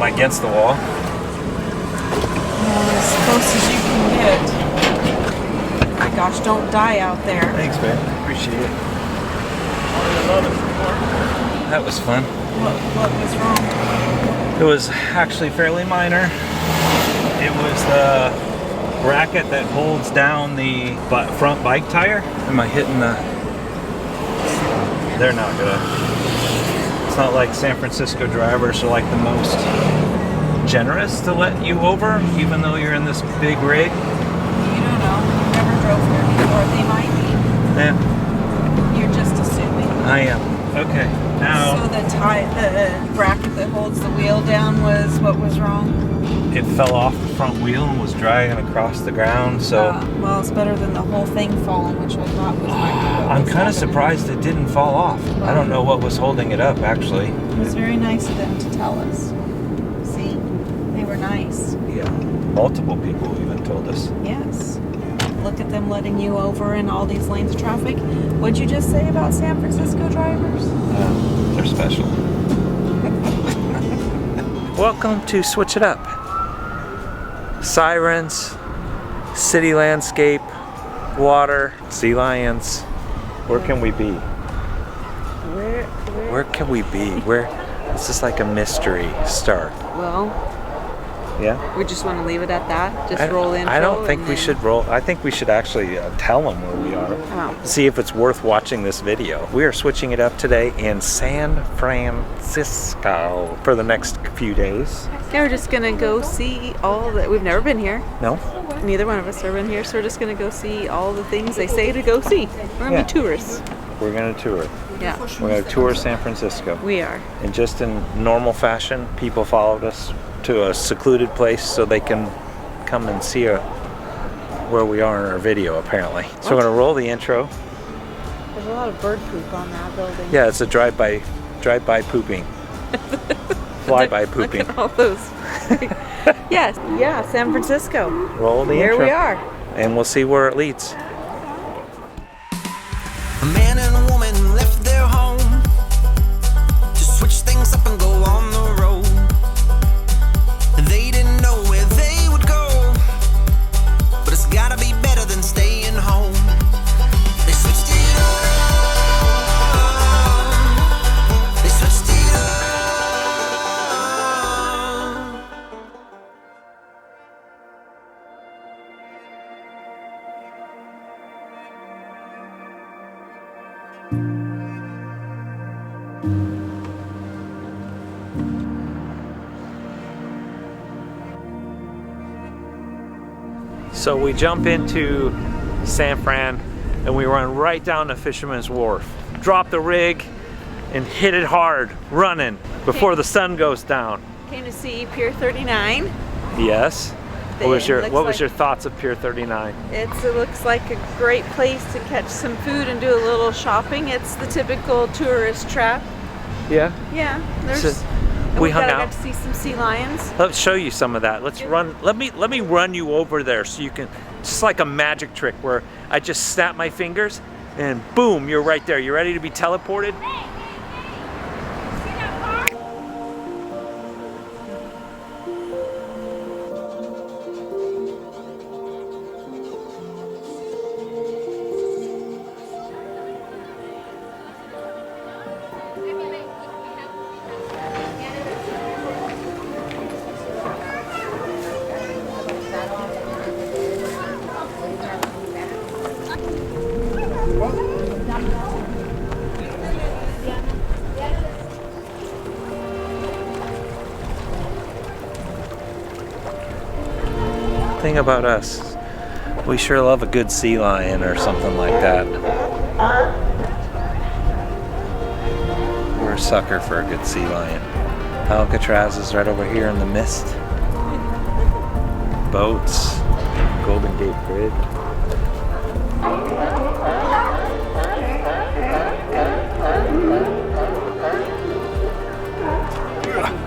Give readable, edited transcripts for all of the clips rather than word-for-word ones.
against the wall. As close as you can get. My gosh, don't die out there. Thanks, man. Appreciate it. That was fun. What was wrong? It was actually fairly minor. It was the bracket that holds down the front bike tire. Am I hitting the... They're not gonna... It's not like San Francisco drivers are like the most generous to let you over, even though you're in this big rig. You don't know. You never drove here before. They might be. Yeah. You're just assuming. I am. Okay. Now... So the bracket that holds the wheel down was what was wrong? It fell off the front wheel and was dragging across the ground, so... well, it's better than the whole thing falling, which I thought was I'm kind of surprised it didn't fall off. Well, I don't know what was holding it up, actually. It was very nice of them to tell us. See? They were nice. Yeah. Multiple people even told us. Yes. Look at them letting you over in all these lanes of traffic. What'd you just say about San Francisco drivers? They're special. Welcome to Switch It Up. Sirens, city landscape, water, sea lions. Where can we be? Where can we be? This is like a mystery start. Well, yeah. we just want to leave it at that. Just roll in. I don't think we should roll. I think we should actually tell them where we are. Oh. See if it's worth watching this video. We are switching it up today in San Francisco for the next few days. Yeah, we're just gonna go see all that. We've never been here. No. Neither one of us have been here, so we're just gonna go see all the things they say to go see. We're gonna be tourists. We're gonna tour. Yeah. We're gonna tour San Francisco. We are. And just in normal fashion, people followed us to a secluded place so they can come and see where we are in our video, apparently. So we're gonna roll the intro. There's a lot of bird poop on that building. Yeah, it's a drive-by pooping. Fly-by pooping. Look at all those. Yes, yeah, San Francisco. Roll the intro. Here we are. And we'll see where it leads. A man and a woman left their home to switch things up and go on the road. They didn't know where they would go, but it's gotta be better than staying home. They switched it up. They switched it up. So we jump into San Fran and we run right down to Fisherman's Wharf. Drop the rig and hit it hard, running before the sun goes down. Came to see Pier 39. Yes. What was your Looks thoughts of Pier 39? It looks like a great place to catch some food and do a little shopping. It's the typical tourist trap. Yeah. Yeah, We hung out. Got to see some sea lions. Let's show you some of that. Let's run. Let me run you over there so you can. Just like a magic trick where I just snap my fingers and boom, you're right there. You ready to be teleported? Thing about us, we sure love a good sea lion or something like that. We're a sucker for a good sea lion. Alcatraz is right over here in the mist. Boats, Golden Gate Bridge.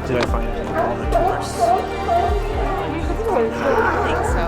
Did I find any golden tourists? I think so.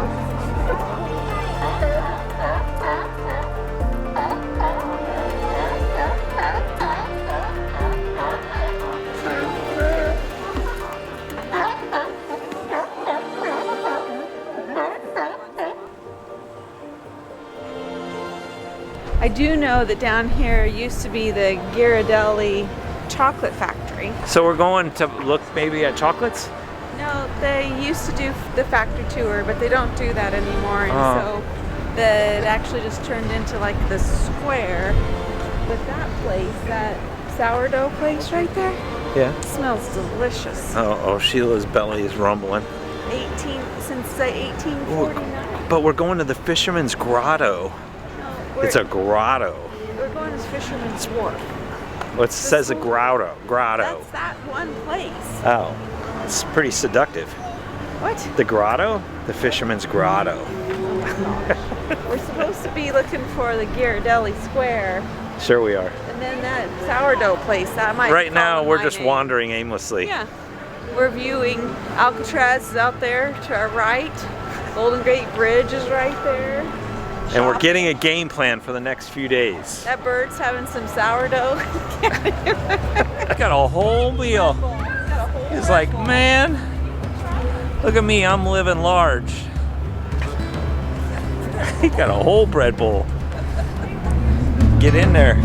I do know that down here used to be the 𝐸∞ chocolate factory. So we're going to look maybe at chocolates? No, they used to do the factory tour, but they don't do that anymore. And so it actually just turned into like the square. But that place, that sourdough place right there, Yeah. smells delicious. Oh, Sheila's belly is rumbling. Since 1849. But we're going to the Fisherman's Grotto. No, It's a grotto. we're going to Fisherman's Wharf. Well, it says a grotto. That's that one place. Oh, it's pretty seductive. What? The grotto? The Fisherman's Grotto. We're supposed to be looking for the 𝐸∞ Square, Sure we are. and then that sourdough place. That might. Right now, call we're my just name. wandering aimlessly. Yeah, we're viewing Alcatraz is out there to our right. Golden Gate Bridge is right there. And we're getting a game plan for the next few days. That bird's having some sourdough. I got a whole meal. He's like, man, look at me, I'm living large. He got a whole bread bowl. Get in there.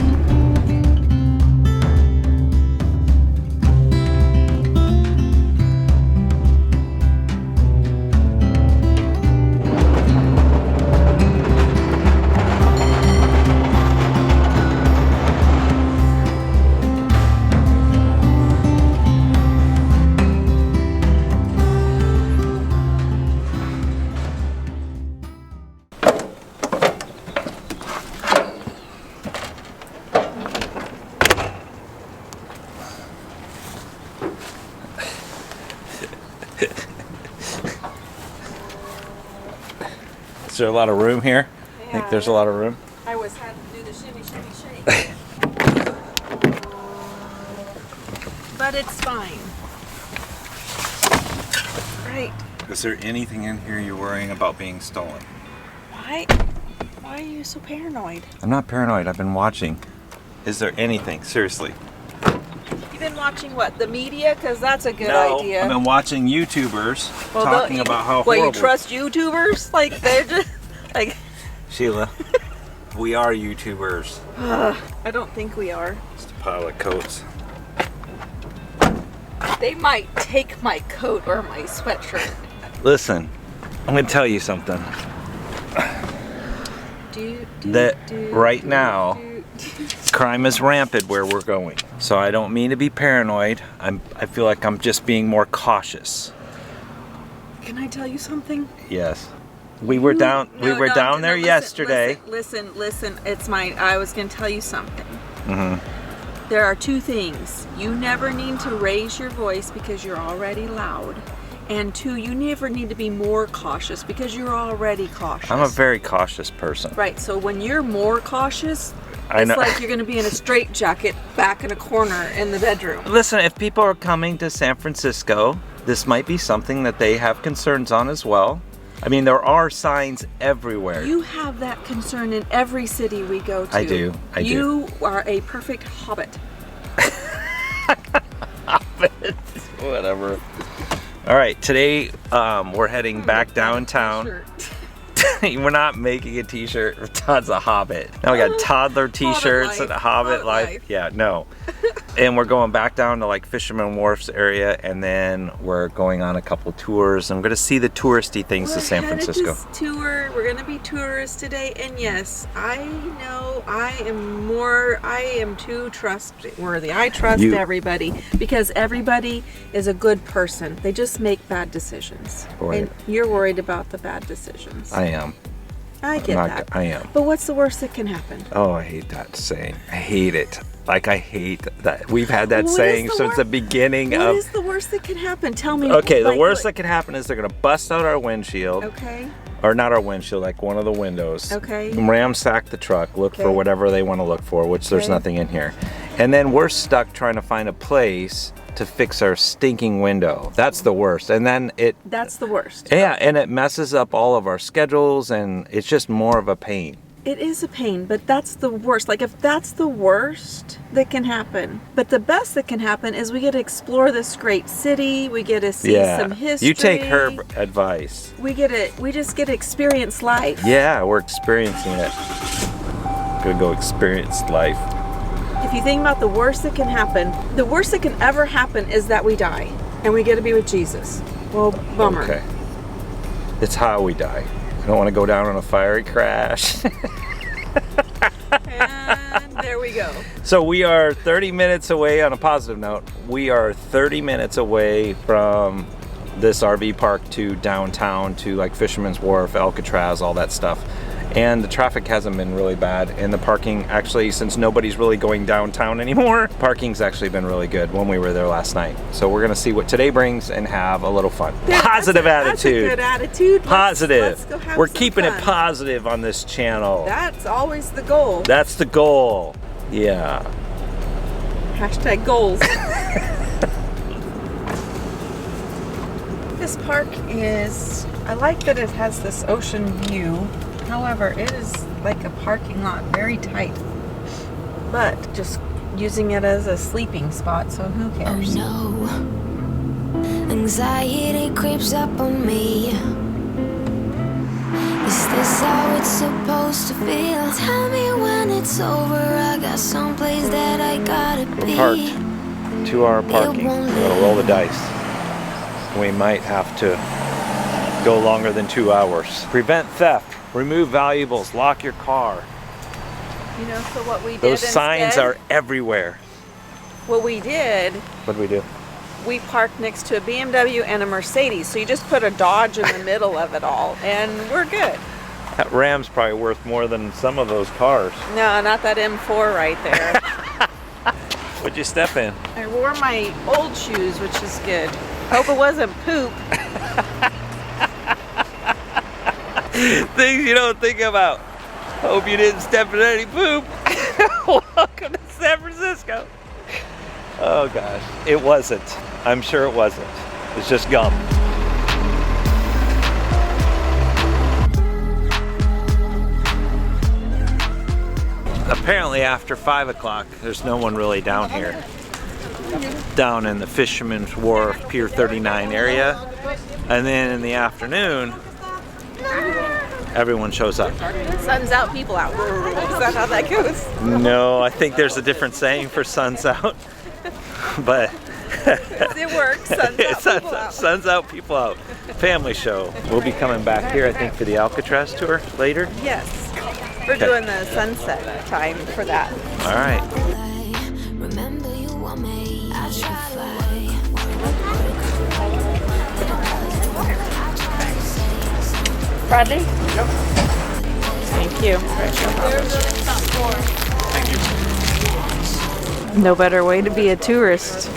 Is there a lot of room here? I think there's a lot of room. I was had to do the shimmy, shimmy, shake. But it's fine. Right. Is there anything in here you're worrying about being stolen? Why are you so paranoid? I'm not paranoid. I've been watching. Is there anything? Seriously. You've been watching what? The media? Because that's a good No, idea. I've been watching YouTubers talking about how Well, horrible. you trust YouTubers? Like, they're just, like... Sheila, we are YouTubers. I don't think we are. Just a pile of coats. They might take my coat or my sweatshirt. Listen, I'm gonna tell you something. Right now, crime is rampant where we're going. So I don't mean to be paranoid. I feel like I'm just being more cautious. Can I tell you something? Yes. We were down there yesterday. Listen. It's I was going to tell you something. Mm-hmm. There are two things. You never need to raise your voice because you're already loud. And two, you never need to be more cautious because you're already cautious. I'm a very cautious person. Right, so when you're more cautious, I know. it's like you're going to be in a straitjacket back in a corner in the bedroom. Listen, if people are coming to San Francisco, this might be something that they have concerns on as well. I mean, there are signs everywhere. You have that concern in every city we go to. I do. You are a perfect hobbit. Whatever. All right, today we're heading back downtown. We're not making a t-shirt for Todd's a Hobbit. Now we got toddler t-shirts and a Hobbit life. Yeah, no. And we're going back down to like Fisherman Wharf's area, and then we're going on a couple tours. I'm gonna see the touristy things of San Francisco. We're gonna be tourists today, and yes, I know I am too trustworthy. I trust everybody because everybody is a good person. They just make bad decisions. Right. And you're worried about the bad decisions. I am. I get that. I am. But what's the worst that can happen? Oh, I hate that saying. I hate it. Like, I hate that. We've had that What saying is the since the beginning What of... is the worst that can happen? Tell me. Okay, the like, worst what- that can happen is they're gonna bust out our windshield. Okay. Or not our windshield, like one of the windows. Okay. Ransack the truck, look for Okay. whatever they want to look for, which there's Okay. nothing in here. And then we're stuck trying to find a place to fix our stinking window. That's the worst. And then That's the worst. yeah, and it messes up all of our schedules, and it's just more of a pain. It is a pain, but that's the worst. Like, if that's the worst that can happen. But the best that can happen is we get to explore this great city. We get to see some history. You take her advice. We just get to experience life. Yeah, we're experiencing it. gonna go experience life. If you think about the worst that can happen, the worst that can ever happen is that we die and we get to be with Jesus. Well, bummer. Okay. It's how we die. I don't want to go down on a fiery crash. And there we go. So we are 30 minutes away, on a positive note, we are 30 minutes away from this RV park to downtown, to like Fisherman's Wharf, Alcatraz, all that stuff. And the traffic hasn't been really bad. And the parking, actually, since nobody's really going downtown anymore, parking's actually been really good when we were there last night. So we're gonna see what today brings and have a little fun. Positive attitude. That's a good attitude. Positive. Let's go have We're some keeping fun. it positive on this channel. That's always the goal. That's the goal. Yeah. Hashtag goals. This park is, I like that it has this ocean view. However, it is like a parking lot, very tight. But just using it as a sleeping spot, so who cares? Oh no, anxiety creeps up on me. Is this how it's supposed to feel? Tell me when it's over. I got someplace that I gotta be. Parked. 2 hour parking. We're gonna roll the dice. We might have to go longer than 2 hours. Prevent theft. Remove valuables. Lock your car. You know, so what we did Those signs instead, are everywhere. what we did, What do we do? we parked next to a BMW and a Mercedes. So you just put a Dodge in the middle of it all, and we're good. That Ram's probably worth more than some of those cars. No, not that M4 right there. What'd you step in? I wore my old shoes, which is good. Hope it wasn't poop. Things you don't think about. Hope you didn't step in any poop. Welcome to San Francisco. Oh gosh, it wasn't. I'm sure it wasn't. It's just gum. Apparently after 5 o'clock, there's no one really down here. Down in the Fisherman's Wharf, Pier 39 area. And then in the afternoon, everyone shows up. Sun's out, people out. Is that how that goes? No, I think there's a different saying for sun's out. But It works. Sun's out, people out. sun's out, people out. Family show. We'll be coming back here, I think, for the Alcatraz tour later. Yes. We're doing the sunset time for that. All right. Remember you want me, I try to fly. Bradley? Yep. Thank you. No better way to be a tourist.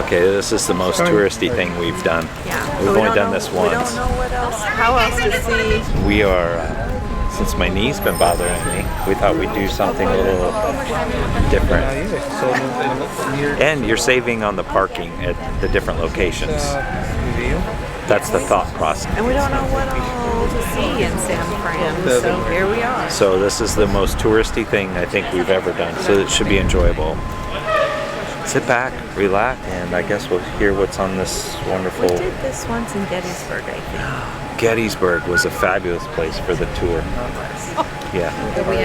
Okay, this is the most touristy thing we've done. Yeah. We've But we only don't done know- this We once. don't know what else, how else to see. We are, since my knee's been bothering me, we thought we'd do something a little different. And you're saving on the parking at the different locations. That's the thought process. And we don't know what all to see in San Fran, so here we are. So this is the most touristy thing I think we've ever done. So it should be enjoyable. Sit back, relax, and I guess we'll hear what's on this wonderful... We did this once in Gettysburg, I think. Gettysburg was a fabulous place for the tour. Yeah,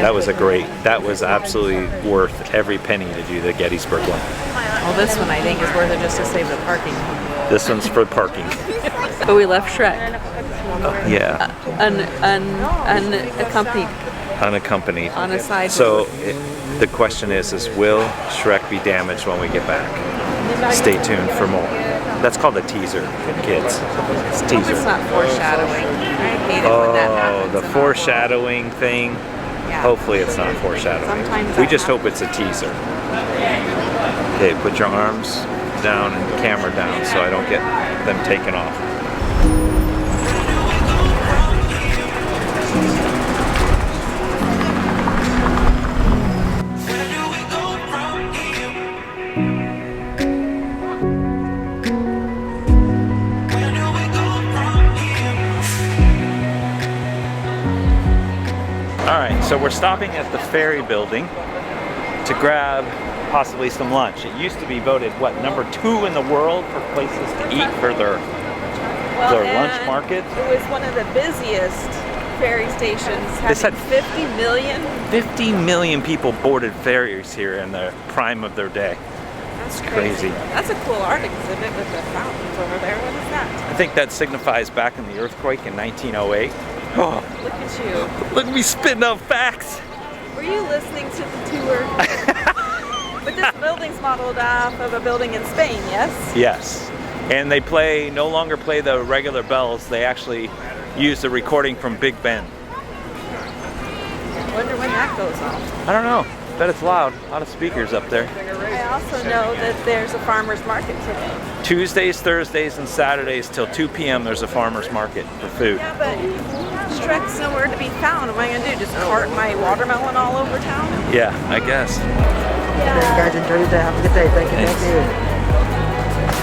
that was that was absolutely worth every penny to do the Gettysburg one. Well, this one I think is worth it just to save the parking. This one's for parking. But we left Shrek Yeah, unaccompanied unaccompanied. on a side. So the question is will Shrek be damaged when we get back? Stay tuned for more. That's called a teaser, kids. It's a It's teaser. not foreshadowing. I hate it when that happens. The in a foreshadowing thing. Yeah. Hopefully it's not foreshadowing. Sometimes We that just hope it's a teaser. Okay, put your arms down and the camera down so I don't get them taken off. All right, So we're stopping at the ferry building to grab possibly some lunch. It used to be voted, what, #2 in the world for places to eat for their lunch market. It was one of the busiest ferry stations. They said 50 million. 50 million people boarded ferries here in the prime of their day. That's crazy. That's a cool art exhibit with the fountains over there. What is that? I think that signifies back in the earthquake in 1908. Oh, Look at you. look at me spitting out facts. Were you listening to the tour? But this building's modeled off of a building in Spain, yes? Yes. And they no longer play the regular bells. They actually use the recording from Big Ben. Wonder when that goes off. I don't know. Bet it's loud. A lot of speakers up there. I also know that there's a farmer's market today. Tuesdays, Thursdays, and Saturdays till 2 p.m. there's a farmer's market for food. Yeah, but Shrek's nowhere to be found. What am I going to do? Just cart my watermelon all over town? Yeah, I guess. Yeah. Guys, enjoy your day. Have a good day. Thank you. Thank you.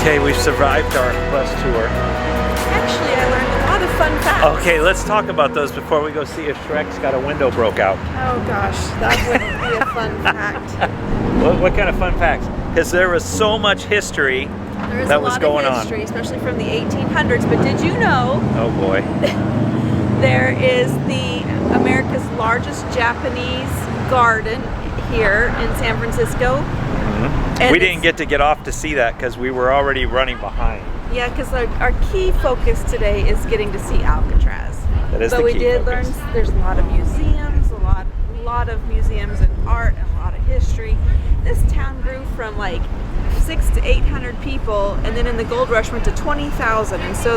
Okay, we've survived our bus tour. Actually, I learned a lot of fun facts. Okay, let's talk about those before we go see if Shrek's got a window broke out. Oh gosh, that would be a fun fact. What kind of fun facts? Because there was so much history There is that a was lot going of on. history, especially from the 1800s. But did you know Oh boy. there is the America's largest Japanese garden here in San Francisco? And We it's- didn't get off to see that because we were already running behind. Yeah, because our key focus today is getting to see Alcatraz. That is but the we key did focus. learn there's a lot of museums, a lot of museums and art, and a lot of history. This town grew from like 600 to 800 people, and then in the gold rush went to 20,000. And so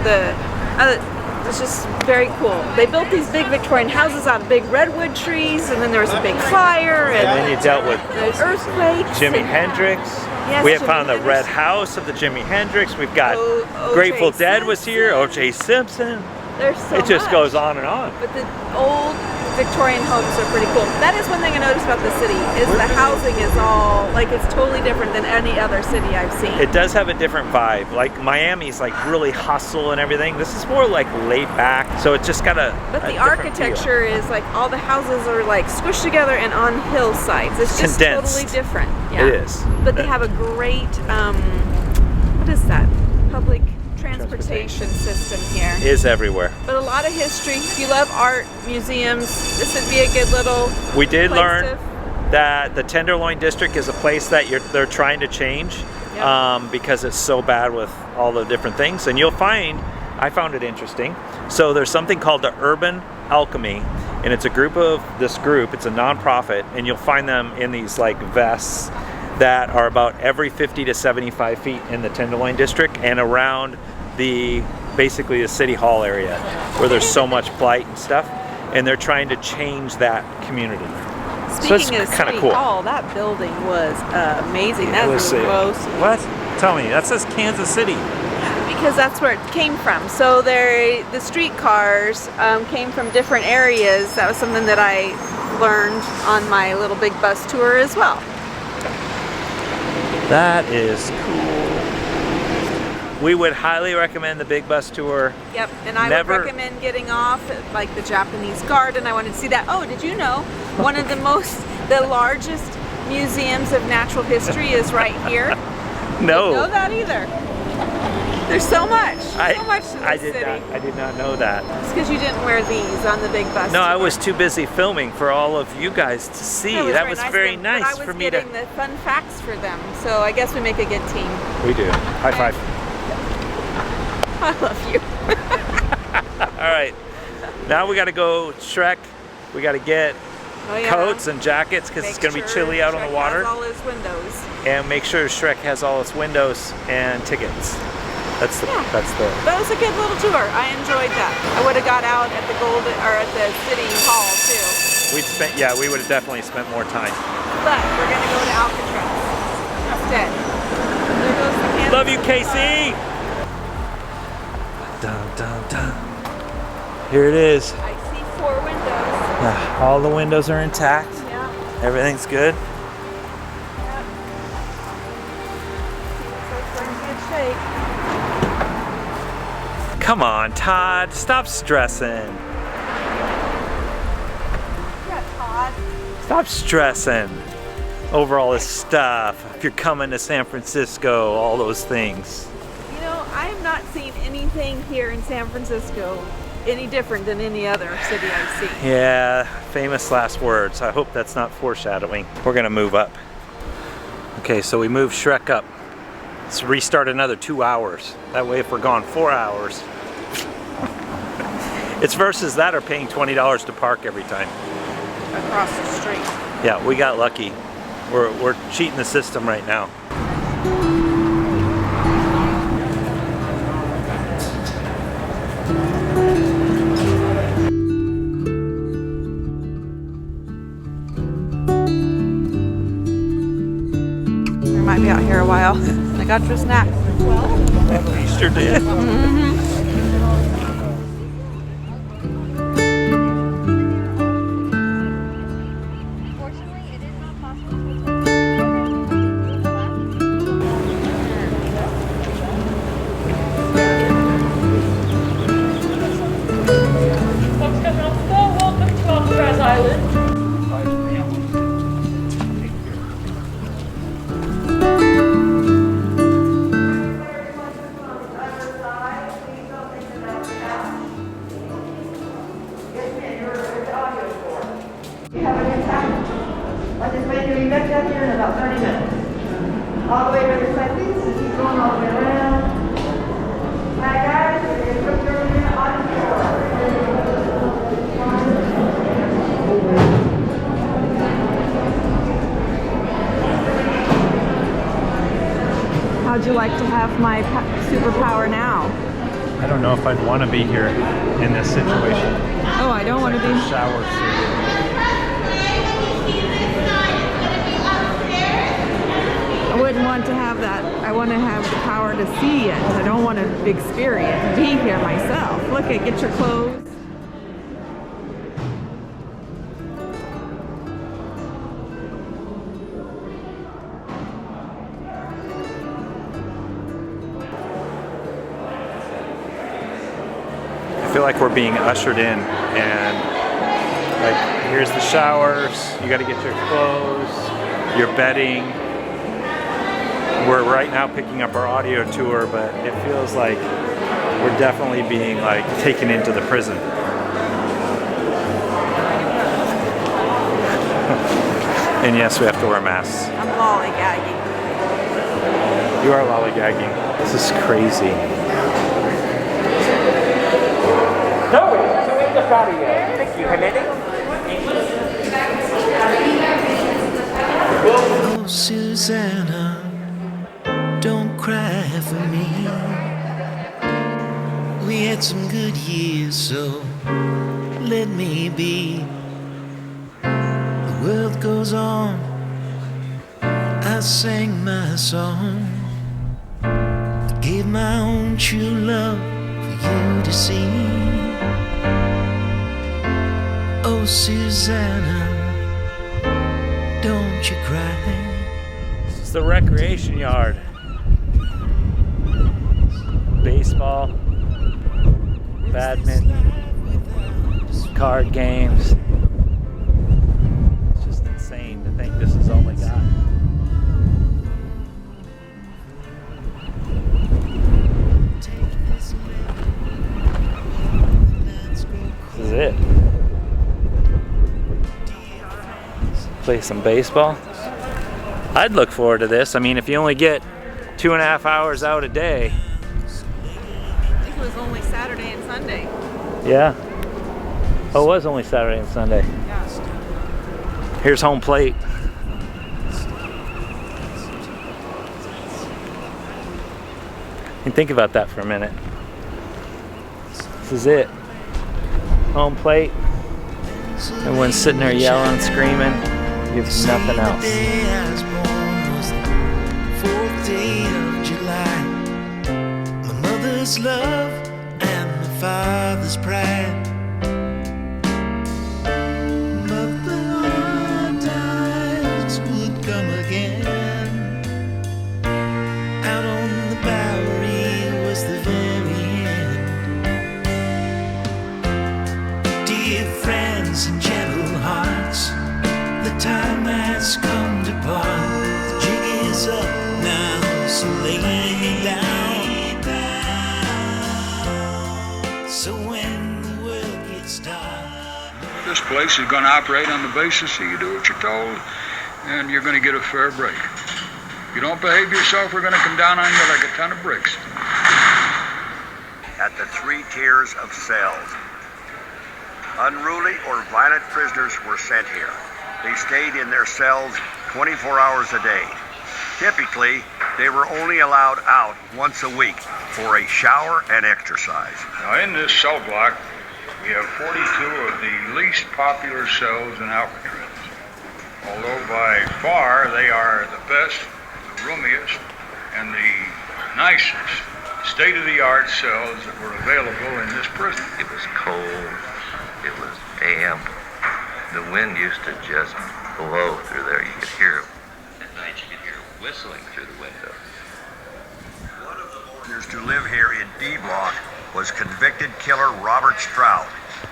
it's just very cool. They built these big Victorian houses out of big redwood trees, and then there was a big fire, And then you dealt with there's earthquakes. Jimi and- Hendrix. Yes, We have Jimi found the Hendrix. red house of the Jimi Hendrix. We've got O.J. Grateful Dead was here. Simpson. O.J. Simpson. There's so It just much. goes on and on. But the old Victorian homes are pretty cool. That is one thing I noticed about the city, is the housing is all, like, it's totally different than any other city I've seen. It does have a different vibe. Like Miami's like really hustle and everything. This is more like laid back. So it's just got a But the different architecture is like, all the houses are like squished together and on hillsides. It's just Condensed. totally different. It is. But they have a great, what is that? Public transportation system here. feel. Is everywhere. But a lot of history. If you love art, museums, this would be a good little We did place learn to- that the Tenderloin District is a place that they're trying to change Yeah. because it's so bad with all the different things. And you'll find, I found it interesting. So there's something called the Urban Alchemy, and it's a group of it's a nonprofit, and you'll find them in these like vests that are about every 50 to 75 feet in the Tenderloin District and around basically the City Hall area where there's so much blight and stuff, and they're trying to change that community. Speaking of kinda City cool. Hall, that building was amazing. That was gross. What? Tell me, that says Kansas City. because that's where it came from. So the streetcars came from different areas. That was something that I learned on my little big bus tour as well. That is cool. We would highly recommend the big bus tour. Yep, and I would recommend getting off at like the Japanese garden. I wanted to see that. Oh, did you know one of the largest museums of natural history is right here? No. I didn't know that either. There's so much. So much to this city. I did not know that. It's because you didn't wear these on the big bus. No, tour. I was too busy filming for all of you guys to see. That was very nice for me to. I was getting the fun facts for them, so I guess we make a good team. We do. High five. I love you. All right, now we got to go Shrek. We got to get coats and jackets because it's going to be chilly out on the water. Has all his windows. And make sure Shrek has all its windows and tickets. That was a good little tour. I enjoyed that. I would have got out at the city hall too. We would have definitely spent more time. But we're gonna go to Alcatraz instead. There goes the camera. Love you, Casey. Dun, dun, dun. Here it is. I see 4 windows. All the windows are intact. Yeah. Everything's good. Yeah. Looks like we're in good shape. Come on, Todd. Stop stressing. Yeah, Todd. Stop stressing over all this stuff. If you're coming to San Francisco, all those things. You know, I have not seen anything here in San Francisco any different than any other city I've seen. Yeah, famous last words. I hope that's not foreshadowing. We're gonna move up. Okay, so we moved Shrek up. Let's restart another 2 hours. That way if we're gone 4 hours. It's versus that or paying $20 to park every time. Across the street. Yeah, we got lucky. We're cheating the system right now. We might be out here a while. I got your snack. You sure did. Welcome to Alcatraz Island. I'll just wait till you get down here in about 30 minutes. All the way to the side, please, and keep going all the way around. Hi guys, we're going to put your on the floor. How'd you like to have my superpower now? I don't know if I'd want to be here in this situation. Oh, I don't want to be. Shower suit. I wouldn't want to have that. I want to have the power to see it. I don't want to experience, be here myself. Look at, get your clothes. I feel like we're being ushered in, and like here's the showers. You got to get your clothes, your bedding. We're right now picking up our audio tour, but it feels like we're definitely being like taken into the prison. And yes, we have to wear masks. I'm lollygagging. You are lollygagging. This is crazy. Oh, Susanna, don't cry for me. We had some good years, so let me be. The world goes on, I sang my song, gave my own true love for you to see. Oh, Susanna, don't you cry. This is the recreation yard. Baseball, badminton, card games. It's just insane to think this is all they got. This is it. Play some baseball. I'd look forward to this. I mean, if you only get 2.5 hours out a day. I think it was only Saturday and Sunday. Yeah. Oh, it was only Saturday and Sunday. Yeah. Here's home plate. And think about that for a minute. This is it. Home plate. Everyone's sitting there yelling, screaming. Gives nothing else. The day I was born was the 4th day of July. My mother's love and my father's pride. But the hard times would come again. Out on the Bowery was the very end. Dear friends and gentle hearts, the time has come to part. The jig is up now, so lay me down. So when the work gets dark, this place is going to operate on the basis that you do what you're told, and you're going to get a fair break. If you don't behave yourself, we're going to come down on you like a ton of bricks. At the 3 tiers of cells, unruly or violent prisoners were sent here. They stayed in their cells 24 hours a day. Typically, they were only allowed out once a week for a shower and exercise. Now, in this cell block, we have 42 of the least popular cells in Alcatraz. Although by far they are the best, the roomiest, and the nicest state-of-the-art cells that were available in this prison. It was cold, it was damp. The wind used to just blow through there. You could hear it. At night you could hear it whistling through the window. One of the prisoners to live here in D Block was convicted killer Robert Stroud,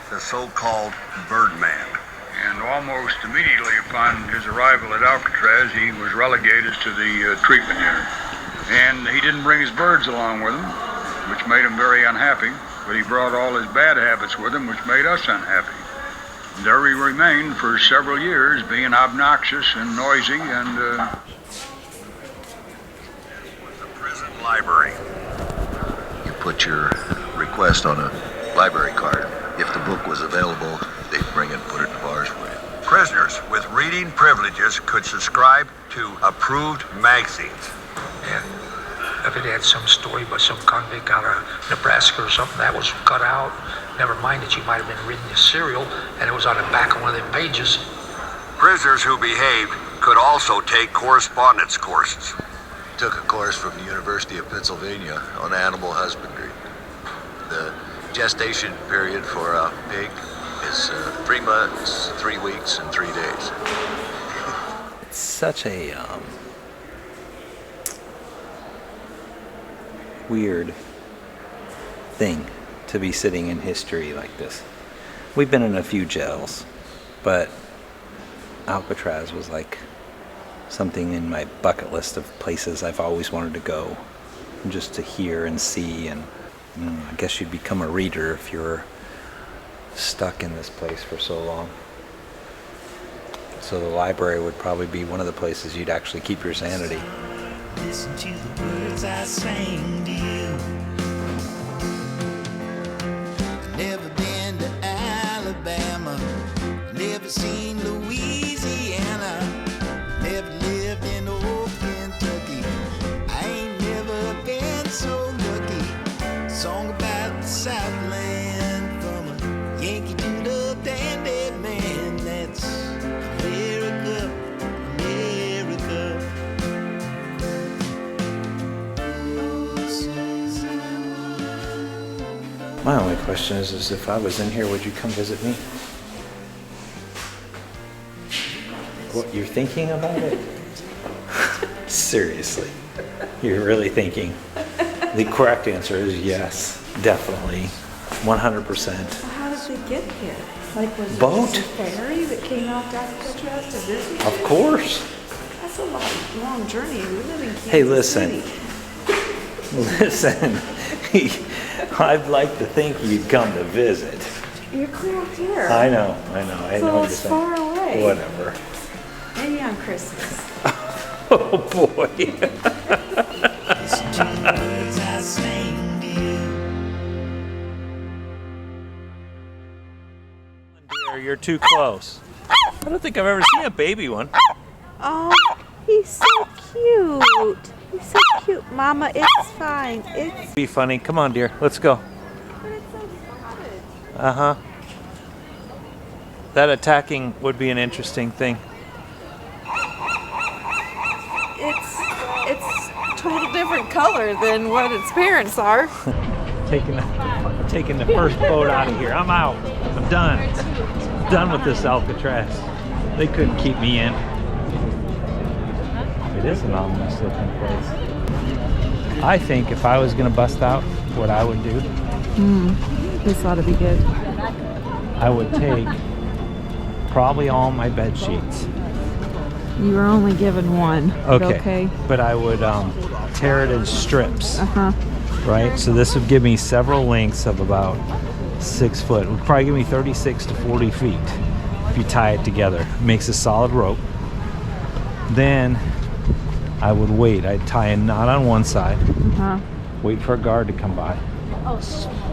the so-called Birdman. And almost immediately upon his arrival at Alcatraz, he was relegated to the treatment unit. And he didn't bring his birds along with him, which made him very unhappy, but he brought all his bad habits with him, which made us unhappy. There he remained for several years, being obnoxious and noisy and... The prison library. You put your request on a library card. If the book was available, they'd bring it and put it in the bars for you. Prisoners with reading privileges could subscribe to approved magazines. And if it had some story about some convict out of Nebraska or something, that was cut out. Never mind that you might have been reading the serial and it was on the back of one of them pages. Prisoners who behaved could also take correspondence courses. Took a course from the University of Pennsylvania on animal husbandry. The gestation period for a pig is 3 months, 3 weeks, and 3 days. It's such a weird thing to be sitting in history like this. We've been in a few jails, but Alcatraz was like something in my bucket list of places I've always wanted to go, just to hear and see. And I guess you'd become a reader if you're stuck in this place for so long. So the library would probably be one of the places you'd actually keep your sanity. listen to the words I sang to you. Never been to Alabama, never seen Louisiana, never lived in old Kentucky. I ain't never been so lucky. Song about the Southland, from a Yankee to the dandy man. That's America, America. Oh, My only question is if I was in here, would you come visit me? What, you're thinking about it? Seriously, you're really thinking? The correct answer is yes, definitely, 100%. How did they get here? Like, was Boat? it just a ferry that came out to Alcatraz to visit? Of course. That's a long journey. We live in Kansas Hey, listen. City. Listen, I'd like to think you'd come to visit. You're clear up here. I know. I So know what it's you're far saying. away. Whatever. Maybe on Christmas. Oh boy. Dear, you're too close. I don't think I've ever seen a baby one. Oh, he's so cute. He's so cute. Mama, it's fine. It's Be funny. Come on, dear. Let's go. but it's so spotted. Uh-huh. That attacking would be an interesting thing. It's total different color than what its parents are. Taking the first boat out of here. I'm out. I'm done. Done with this Alcatraz. They couldn't keep me in. It is an ominous looking place. I think if I was going to bust out, what I would do, This ought to be good. I would take probably all my bed sheets. You were only given one. Okay. But I would tear it in strips. Uh-huh. Right? So this would give me several lengths of about 6 foot. It would probably give me 36 to 40 feet if you tie it together. It makes a solid rope. Then I would wait. I'd tie a knot on one side, wait for a guard to come by,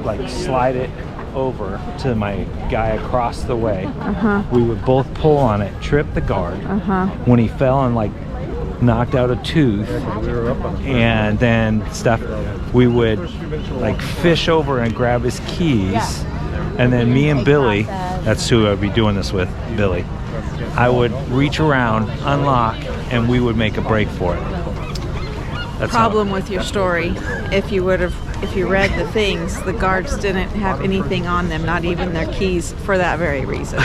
like slide it over to my guy across the way. We would both pull on it, trip the guard. When he fell and like knocked out a tooth and then stuff, we would like fish over and grab his keys, and then me and Billy, that's who I'd be doing this with, Billy, I would reach around, unlock, and we would make a break for it. That's Problem with your story, if you read the things, the guards didn't have anything on them, not even their keys, for that very reason.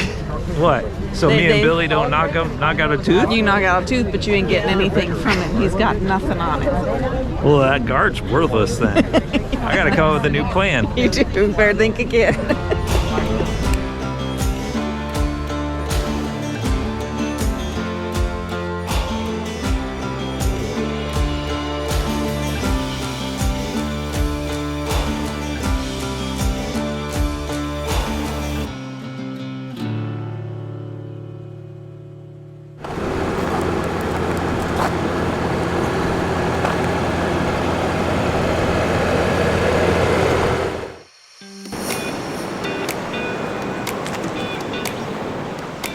What? So me and Billy don't knock out a tooth? You knock out a tooth, but you ain't getting anything from it. He's got nothing on it. Well, that guard's worthless then. I gotta come up with a new plan. You do. Better think again.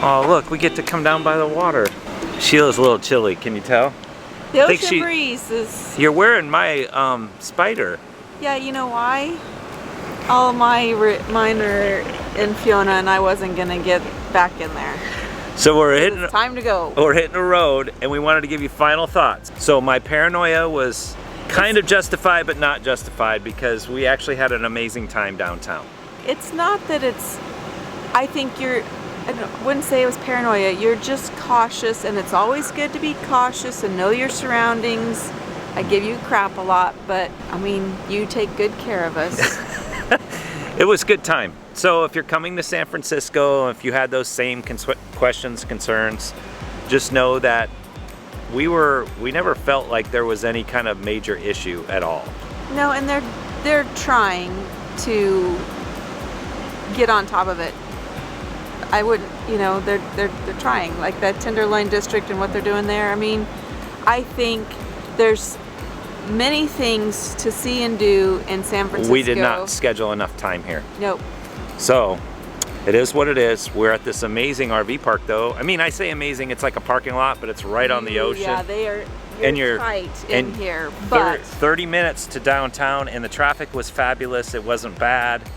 Oh, look, we get to come down by the water. Sheila's a little chilly, can you tell? The ocean breeze is... You're wearing my spider. Yeah, you know why? All mine are in Fiona, and I wasn't gonna get back in there. So It's time to go. We're hitting the road, and we wanted to give you final thoughts. So my paranoia was kind of justified, but not justified, because we actually had an amazing time downtown. It's not that it's... I think I wouldn't say it was paranoia. You're just cautious, and it's always good to be cautious and know your surroundings. I give you crap a lot, but I mean, you take good care of us. It was a good time. So if you're coming to San Francisco, if you had those same questions, concerns, just know that we never felt like there was any kind of major issue at all. No, and they're trying to get on top of it. I wouldn't, they're trying, like that Tenderloin district and what they're doing there. I mean, I think there's many things to see and do in San Francisco. We did not schedule enough time here. Nope. So it is what it is. We're at this amazing RV park though. I mean, I say amazing, it's like a parking lot, but it's right on the ocean. Yeah, they are tight in here, but 30 minutes to downtown, and the traffic was fabulous. It wasn't bad.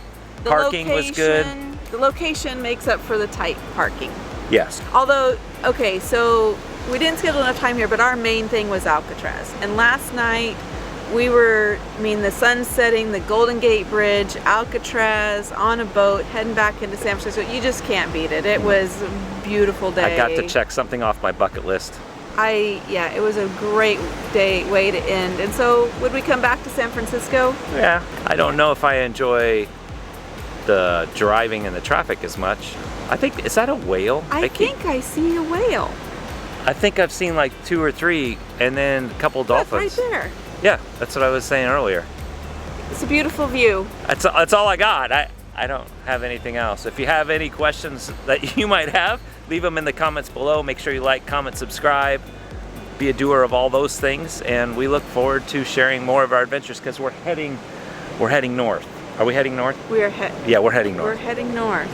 Parking was good. The location makes up for the tight parking. Yes. Although, okay, so we didn't schedule enough time here, but our main thing was Alcatraz. And last night the sun's setting, the Golden Gate Bridge, Alcatraz, on a boat, heading back into San Francisco. You just can't beat it. It was a beautiful day. I got to check something off my bucket list. Yeah, it was a great way to end. And so, would we come back to San Francisco? Yeah, I don't know if I enjoy the driving and the traffic as much. I think, is that a whale? I think I see a whale. I think I've seen like 2 or 3, and then a couple dolphins. Right there. Yeah, that's what I was saying earlier. It's a beautiful view. That's all I got. I don't have anything else. If you have any questions that you might have, leave them in the comments below. Make sure you like, comment, subscribe, be a doer of all those things, and we look forward to sharing more of our adventures because we're heading north. Are we heading north? Yeah, we're heading north. We're heading north.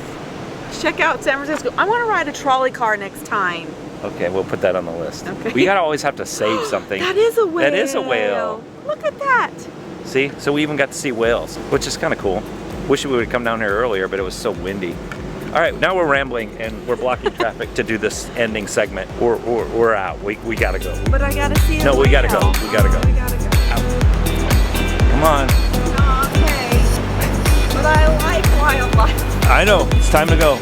Check out San Francisco. I want to ride a trolley car next time. Okay, we'll put that on the list. Okay. We gotta always have to save something. That is a whale. That is a whale. Look at that. See, so we even got to see whales, which is kind of cool. Wish we would have come down here earlier, but it was so windy. All right, now we're rambling and we're blocking traffic to do this ending segment. We're out. We gotta go. But I gotta see. No, we gotta go. We gotta go. We gotta go. Out. Come on. Okay. But I like wildlife. I know. It's time to go.